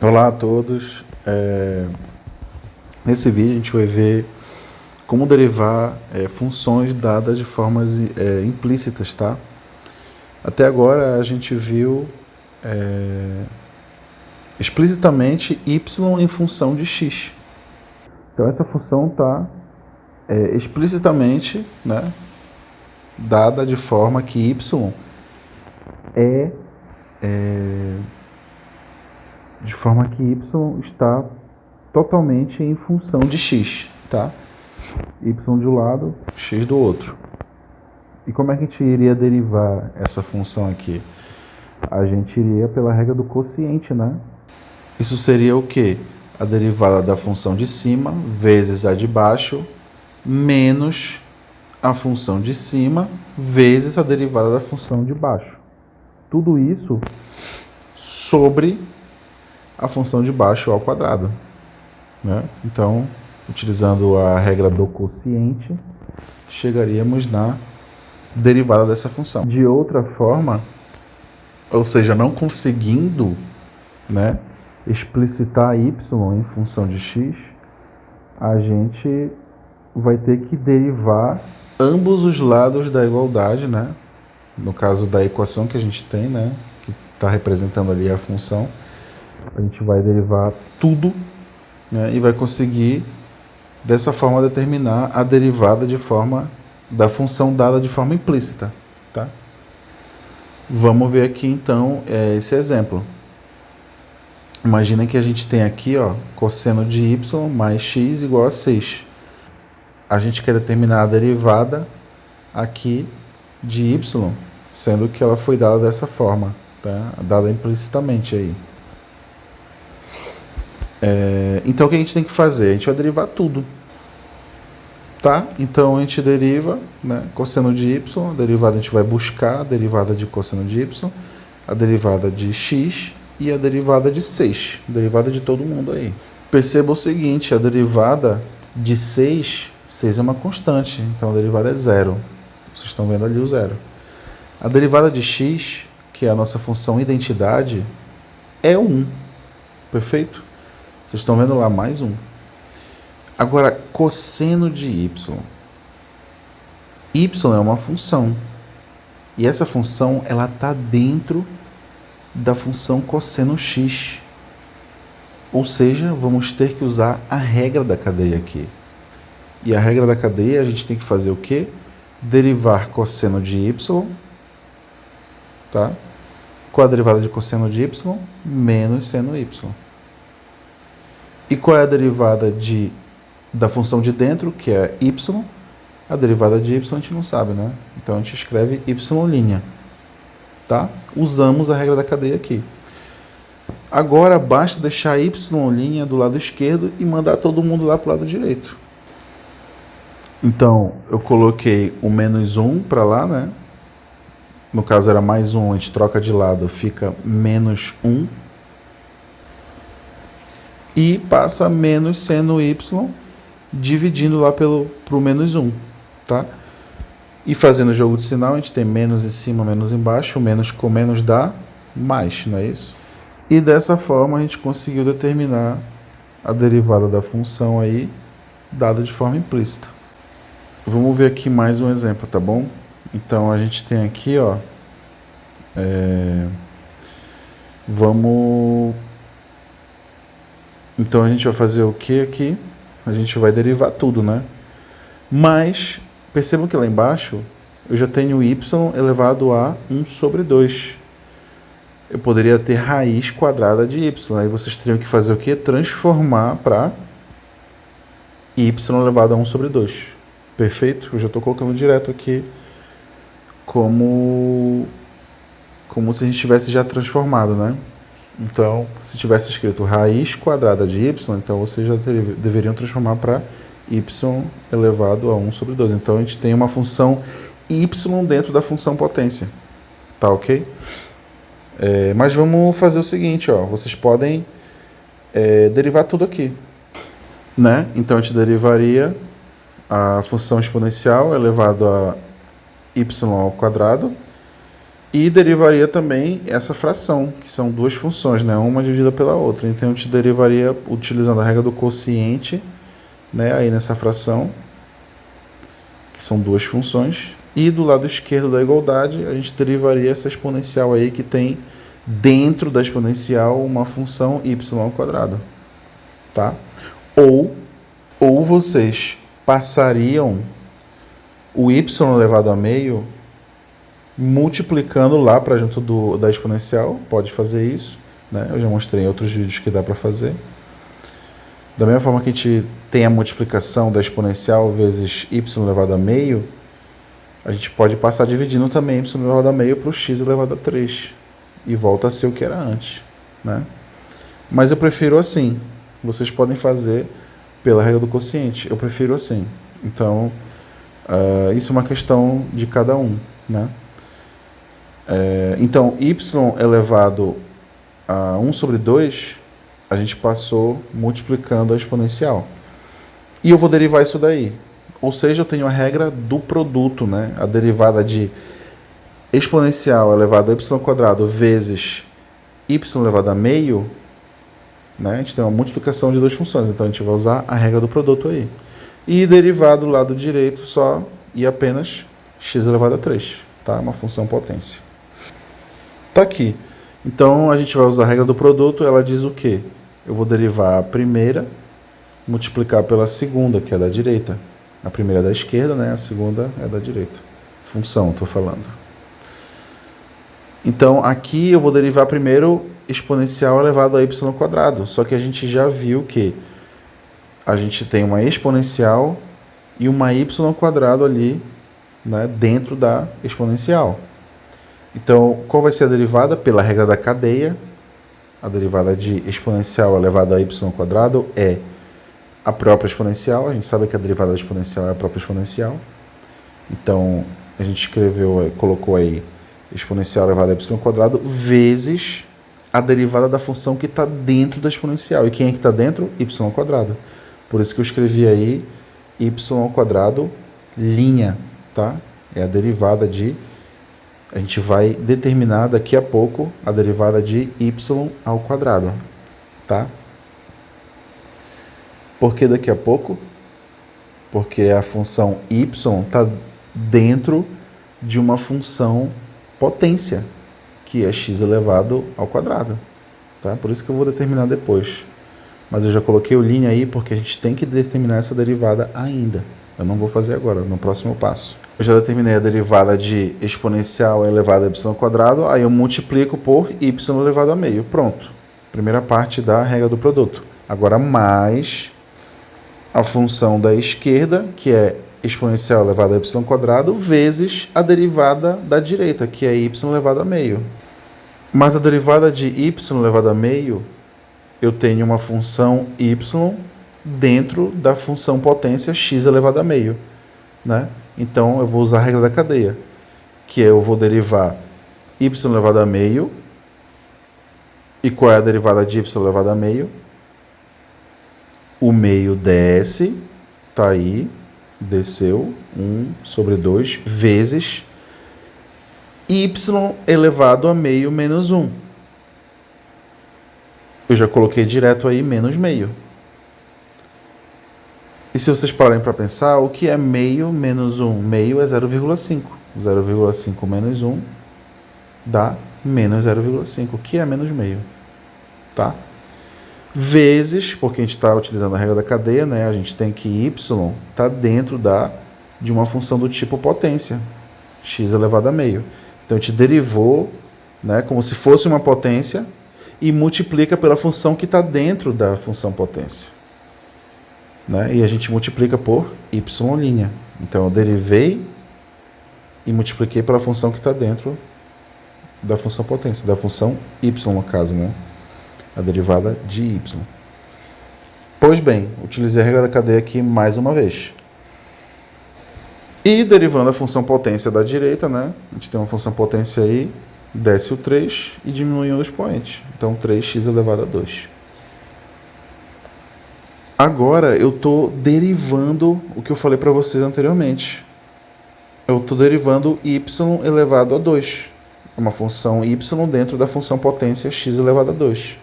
Olá a todos. Nesse vídeo a gente vai ver como derivar funções dadas de formas implícitas, tá? Até agora a gente viu explicitamente y em função de x. Então essa função está explicitamente, né, dada de forma que y de forma que y está totalmente em função de x, tá? Y de um lado, x do outro. E como é que a gente iria derivar essa função aqui? A gente iria pela regra do quociente, né? Isso seria o quê? A derivada da função de cima vezes a de baixo menos a função de cima vezes a derivada da função de baixo. Tudo isso sobre a função de baixo ao quadrado, né? Então, utilizando a regra do quociente, chegaríamos na derivada dessa função. De outra forma, ou seja, não conseguindo, né, explicitar y em função de x, a gente vai ter que derivar ambos os lados da igualdade, né? No caso da equação que a gente tem, né, que está representando ali a função, a gente vai derivar tudo, né, e vai conseguir dessa forma determinar a derivada da função dada de forma implícita, tá? Vamos ver aqui então esse exemplo. Imagina que a gente tem aqui, ó, cosseno de y mais x igual a 6. A gente quer determinar a derivada aqui de y, sendo que ela foi dada dessa forma, tá? Dada implicitamente aí. Então o que a gente tem que fazer? A gente vai derivar tudo, tá? Então a gente deriva, né, cosseno de y, a derivada a gente vai buscar a derivada de cosseno de y, a derivada de x e a derivada de 6, derivada de todo mundo aí. Perceba o seguinte, a derivada de 6 é uma constante, então a derivada é zero. Vocês estão vendo ali o zero. A derivada de x, que é a nossa função identidade, é 1, perfeito? Vocês estão vendo lá mais 1. Agora, cosseno de y. Y é uma função. E essa função ela está dentro da função cosseno x. Ou seja, vamos ter que usar a regra da cadeia aqui. E a regra da cadeia a gente tem que fazer o quê? Derivar cosseno de y, tá? Com a derivada de cosseno de y menos seno y. E qual é a derivada da função de dentro, que é y? A derivada de y a gente não sabe, né? Então a gente escreve y', tá? Usamos a regra da cadeia aqui. Agora basta deixar y' do lado esquerdo e mandar todo mundo lá para o lado direito. Então eu coloquei o menos 1 para lá, né? No caso era mais 1, a gente troca de lado, fica menos 1. E passa menos seno y dividindo lá pro menos 1, tá? E fazendo o jogo de sinal, a gente tem menos em cima, menos embaixo, o menos com menos dá mais, não é isso? E dessa forma a gente conseguiu determinar a derivada da função aí, dada de forma implícita. Vamos ver aqui mais um exemplo, tá bom? Então a gente tem aqui, ó, Então a gente vai fazer o que aqui? A gente vai derivar tudo, né? Mas, percebam que lá embaixo, eu já tenho y elevado a 1 sobre 2. Eu poderia ter raiz quadrada de y. Aí vocês teriam que fazer o quê? Transformar para y elevado a 1 sobre 2. Perfeito? Eu já estou colocando direto aqui como se a gente tivesse já transformado, né? Então, se tivesse escrito raiz quadrada de y, então vocês já deveriam transformar para y elevado a 1 sobre 2. Então, a gente tem uma função y dentro da função potência. Tá ok? Mas vamos fazer o seguinte, ó. Vocês podem derivar tudo aqui, né? Então, a gente derivaria a função exponencial elevado a y ao quadrado E derivaria também essa fração, que são duas funções, né? Uma dividida pela outra. Então, eu te derivaria utilizando a regra do quociente, né? Aí nessa fração, que são duas funções. E do lado esquerdo da igualdade, a gente derivaria essa exponencial aí que tem dentro da exponencial uma função y ao quadrado. Tá? Ou vocês passariam o y elevado a meio multiplicando lá para junto da exponencial, pode fazer isso, né? Eu já mostrei em outros vídeos que dá para fazer. Da mesma forma que a gente tem a multiplicação da exponencial vezes y elevado a meio, a gente pode passar dividindo também y elevado a meio para o x elevado a 3. E volta a ser o que era antes, né? Mas eu prefiro assim. Vocês podem fazer pela regra do quociente. Eu prefiro assim. Então, isso é uma questão de cada um, né? Então, y elevado a 1 sobre 2, a gente passou multiplicando a exponencial. E eu vou derivar isso daí. Ou seja, eu tenho a regra do produto, né? A derivada de exponencial elevado a y ao quadrado vezes y elevado a meio, né? A gente tem uma multiplicação de duas funções, então a gente vai usar a regra do produto aí. E derivado do lado direito só e apenas x elevado a 3, tá? Uma função potência. Tá aqui. Então a gente vai usar a regra do produto, ela diz o quê? Eu vou derivar a primeira, multiplicar pela segunda, que é da direita. A primeira é da esquerda, né? A segunda é da direita. Função, estou falando. Então aqui eu vou derivar primeiro exponencial elevado a y ao quadrado. Só que a gente já viu que a gente tem uma exponencial e uma y ao quadrado ali, né, dentro da exponencial. Então, qual vai ser a derivada? Pela regra da cadeia, a derivada de exponencial elevado a y ao quadrado é a própria exponencial. A gente sabe que a derivada da exponencial é a própria exponencial. Então, a gente colocou aí exponencial elevado a y ao quadrado vezes a derivada da função que está dentro da exponencial. E quem é que está dentro? Y ao quadrado. Por isso que eu escrevi aí y ao quadrado linha, tá? É a derivada de... A gente vai determinar daqui a pouco a derivada de y ao quadrado, tá? Por que daqui a pouco? Porque a função y está dentro de uma função potência, que é x elevado ao quadrado, tá? Por isso que eu vou determinar depois. Mas eu já coloquei o linha aí porque a gente tem que determinar essa derivada ainda. Eu não vou fazer agora, no próximo passo. Eu já determinei a derivada de exponencial elevado a y ao quadrado, aí eu multiplico por y elevado a meio. Pronto. Primeira parte da regra do produto. Agora mais a função da esquerda, que é exponencial elevado a y ao quadrado, vezes a derivada da direita, que é y elevado a meio. Mas a derivada de y elevado a meio, eu tenho uma função y dentro da função potência x elevado a meio, né? Então, eu vou usar a regra da cadeia, que é eu vou derivar y elevado a meio. E qual é a derivada de y elevado a meio? O meio desce, tá aí, desceu, 1 sobre 2, vezes y elevado a meio menos 1. Eu já coloquei direto aí menos meio. E se vocês pararem para pensar, o que é meio menos 1? Meio é 0,5. 0,5 menos 1 dá menos 0,5, que é menos meio. Tá? Vezes, porque a gente está utilizando a regra da cadeia, né? A gente tem que y está dentro de uma função do tipo potência, x elevado a meio. Então, a gente derivou, né, como se fosse uma potência e multiplica pela função que está dentro da função potência. Né? E a gente multiplica por y'. Então, eu derivei e multipliquei pela função que está dentro da função potência, da função y, no caso, né? A derivada de y. Pois bem, utilizei a regra da cadeia aqui mais uma vez. E derivando a função potência da direita, né? A gente tem uma função potência aí, desce o 3 e diminui o expoente. Então, 3x elevado a 2. Agora, eu estou derivando o que eu falei para vocês anteriormente. Eu estou derivando y elevado a 2. uma função y dentro da função potência x elevado a 2.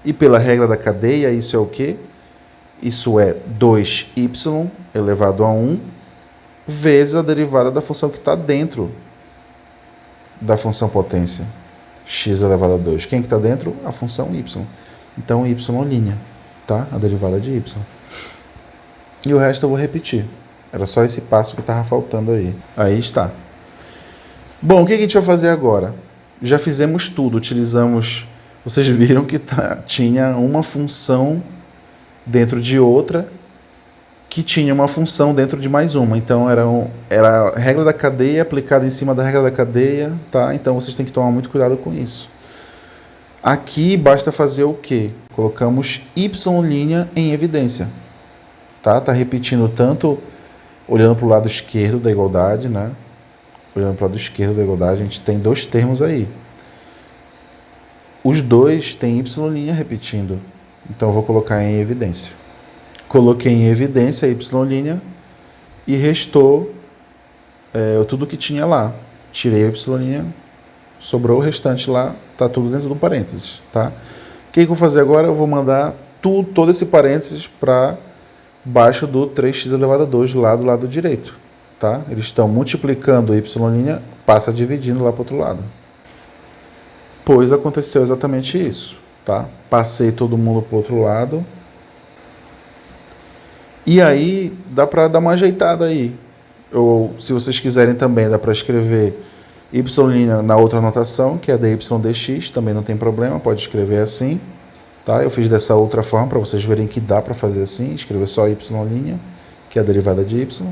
E pela regra da cadeia, isso é o quê? Isso é 2y elevado a 1 vezes a derivada da função que está dentro da função potência x elevado a 2. Quem que está dentro? A função y. Então, y', tá? A derivada de y. E o resto eu vou repetir. Era só esse passo que estava faltando aí. Aí está. Bom, o que a gente vai fazer agora? Já fizemos tudo, utilizamos... Vocês viram que tinha uma função dentro de outra, que tinha uma função dentro de mais uma. Então, era a regra da cadeia aplicada em cima da regra da cadeia, tá? Então, vocês têm que tomar muito cuidado com isso. Aqui, basta fazer o quê? Colocamos y' em evidência. Tá repetindo tanto olhando para o lado esquerdo da igualdade, né? Olhando para o lado esquerdo da igualdade, a gente tem dois termos aí. Os dois têm y' repetindo. Então, eu vou colocar em evidência. Coloquei em evidência y' e restou tudo que tinha lá. Tirei o y', sobrou o restante lá, está tudo dentro do parênteses. Tá? O que eu vou fazer agora? Eu vou mandar todo esse parênteses para baixo do 3x elevado a 2 lá do lado direito. Tá? Eles estão multiplicando o y', passa dividindo lá para o outro lado. Pois aconteceu exatamente isso. Tá? Passei todo mundo para o outro lado. E aí, dá para dar uma ajeitada aí. Ou, se vocês quiserem também, dá para escrever y' na outra notação, que é dy dx, também não tem problema, pode escrever assim. Tá? Eu fiz dessa outra forma, para vocês verem que dá para fazer assim, escrever só y', que é a derivada de y.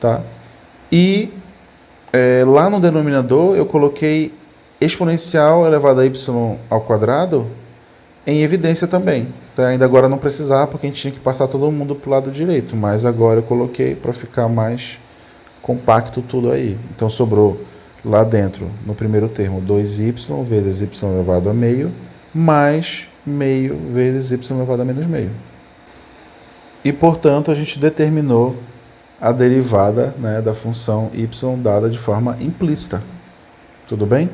Tá? E lá no denominador, eu coloquei exponencial elevado a y ao quadrado em evidência também. Tá? Ainda agora não precisava, porque a gente tinha que passar todo mundo para o lado direito, mas agora eu coloquei para ficar mais compacto tudo aí. Então sobrou lá dentro, no primeiro termo, 2y vezes y elevado a meio, mais meio vezes y elevado a menos meio. E, portanto, a gente determinou a derivada, né, da função y dada de forma implícita. Tudo bem?